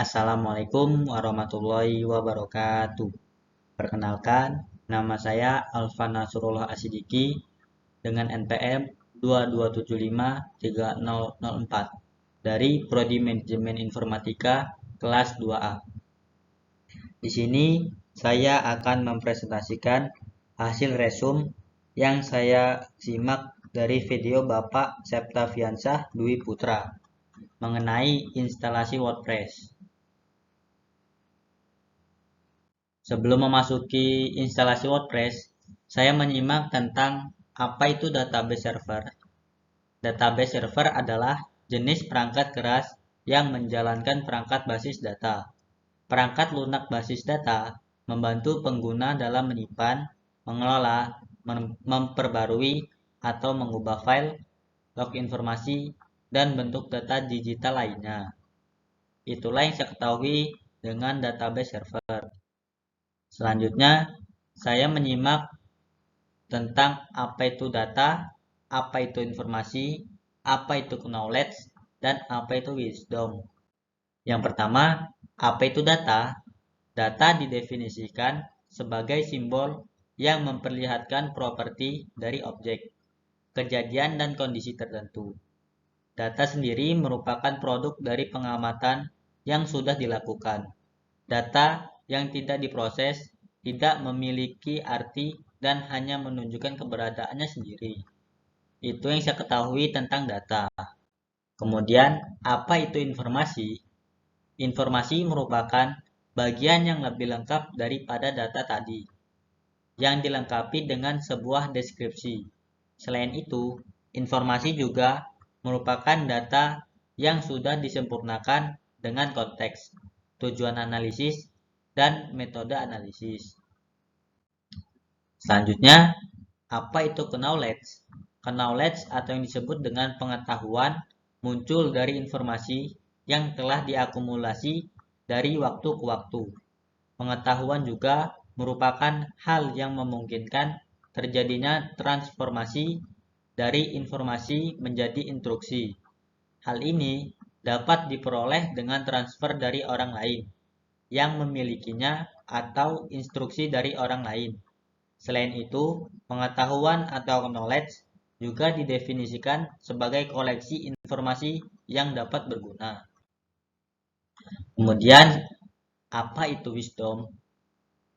Assalamualaikum warahmatullahi wabarakatuh. Perkenalkan, nama saya Alfa Nasrullah Asidiki dengan NPM 22753004 dari Prodi Manajemen Informatika kelas 2A. Di sini saya akan mempresentasikan hasil resum yang saya simak dari video Bapak Septaviansyah Dwi Putra mengenai instalasi WordPress. Sebelum memasuki instalasi WordPress, saya menyimak tentang apa itu database server. Database server adalah jenis perangkat keras yang menjalankan perangkat basis data. Perangkat lunak basis data membantu pengguna dalam menyimpan, mengelola, memperbarui, atau mengubah file, log informasi, dan bentuk data digital lainnya. Itulah yang saya ketahui dengan database server. Selanjutnya, saya menyimak tentang apa itu data, apa itu informasi, apa itu knowledge, dan apa itu wisdom. Yang pertama, apa itu data? Data didefinisikan sebagai simbol yang memperlihatkan properti dari objek, kejadian, dan kondisi tertentu. Data sendiri merupakan produk dari pengamatan yang sudah dilakukan. Data yang tidak diproses tidak memiliki arti dan hanya menunjukkan keberadaannya sendiri. Itu yang saya ketahui tentang data. Kemudian, apa itu informasi? Informasi merupakan bagian yang lebih lengkap daripada data tadi, yang dilengkapi dengan sebuah deskripsi. Selain itu, informasi juga merupakan data yang sudah disempurnakan dengan konteks, tujuan analisis, dan metode analisis. Selanjutnya, apa itu knowledge? Knowledge atau yang disebut dengan pengetahuan muncul dari informasi yang telah diakumulasi dari waktu ke waktu. Pengetahuan juga merupakan hal yang memungkinkan terjadinya transformasi dari informasi menjadi instruksi. Hal ini dapat diperoleh dengan transfer dari orang lain yang memilikinya atau instruksi dari orang lain. Selain itu, pengetahuan atau knowledge juga didefinisikan sebagai koleksi informasi yang dapat berguna. Kemudian, apa itu wisdom?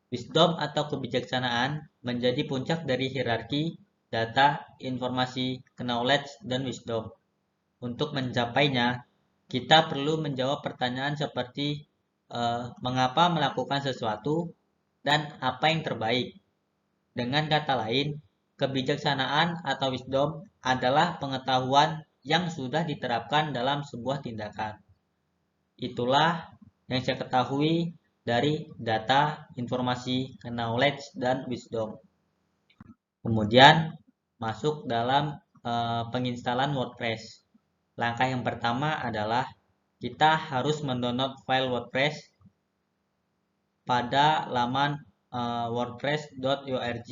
Wisdom atau kebijaksanaan menjadi puncak dari hierarki data, informasi, knowledge, dan wisdom. Untuk mencapainya, kita perlu menjawab pertanyaan seperti mengapa melakukan sesuatu dan apa yang terbaik. Dengan kata lain, kebijaksanaan atau wisdom adalah pengetahuan yang sudah diterapkan dalam sebuah tindakan. Itulah yang saya ketahui dari data, informasi, knowledge, dan wisdom. Kemudian masuk dalam penginstalan WordPress. Langkah yang pertama adalah kita harus mendownload file WordPress pada laman wordpress.org.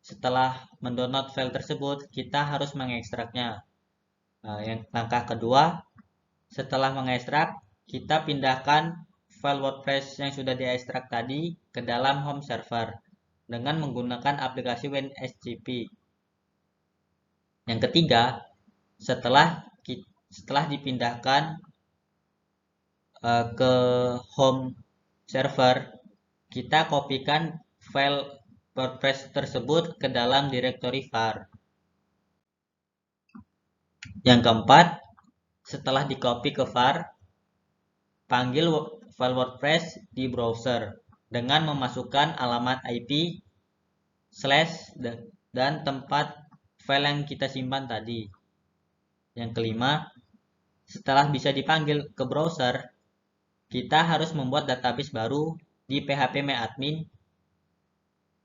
Setelah mendownload file tersebut, kita harus mengekstraknya. Langkah kedua, setelah mengekstrak, kita pindahkan file WordPress yang sudah diekstrak tadi ke dalam home server dengan menggunakan aplikasi WinSCP. Yang ketiga, setelah dipindahkan ke home server, kita kopikan file WordPress tersebut ke dalam direktori var. Yang keempat, setelah dikopi ke var, panggil file WordPress di browser dengan memasukkan alamat IP, / dan tempat file yang kita simpan tadi. Yang kelima, setelah bisa dipanggil ke browser, kita harus membuat database baru di php-myadmin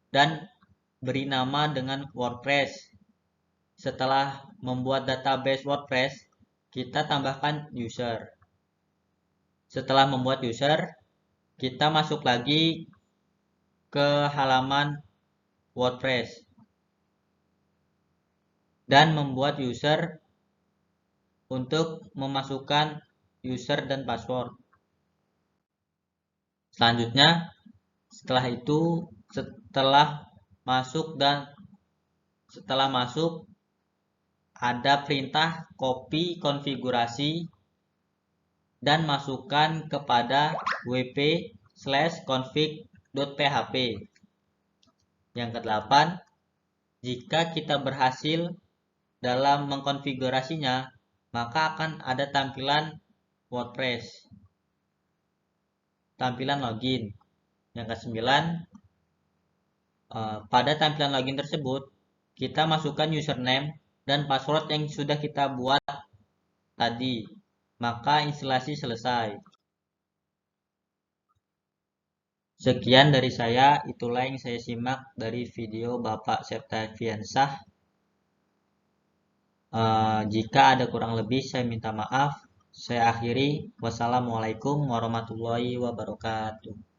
dan beri nama dengan WordPress. Setelah membuat database WordPress, kita tambahkan user. Setelah membuat user, kita masuk lagi ke halaman WordPress dan membuat user untuk memasukkan user dan password. Selanjutnya, setelah itu, setelah masuk ada perintah copy konfigurasi dan masukkan kepada wp/config.php. Yang kedelapan, jika kita berhasil dalam mengkonfigurasinya, maka akan ada tampilan WordPress, tampilan login. Yang kesembilan, pada tampilan login tersebut, kita masukkan username dan password yang sudah kita buat tadi, maka instalasi selesai. Sekian dari saya, itulah yang saya simak dari video Bapak Septaviansah. Jika ada kurang lebih, saya minta maaf. Saya akhiri. Wassalamualaikum warahmatullahi wabarakatuh.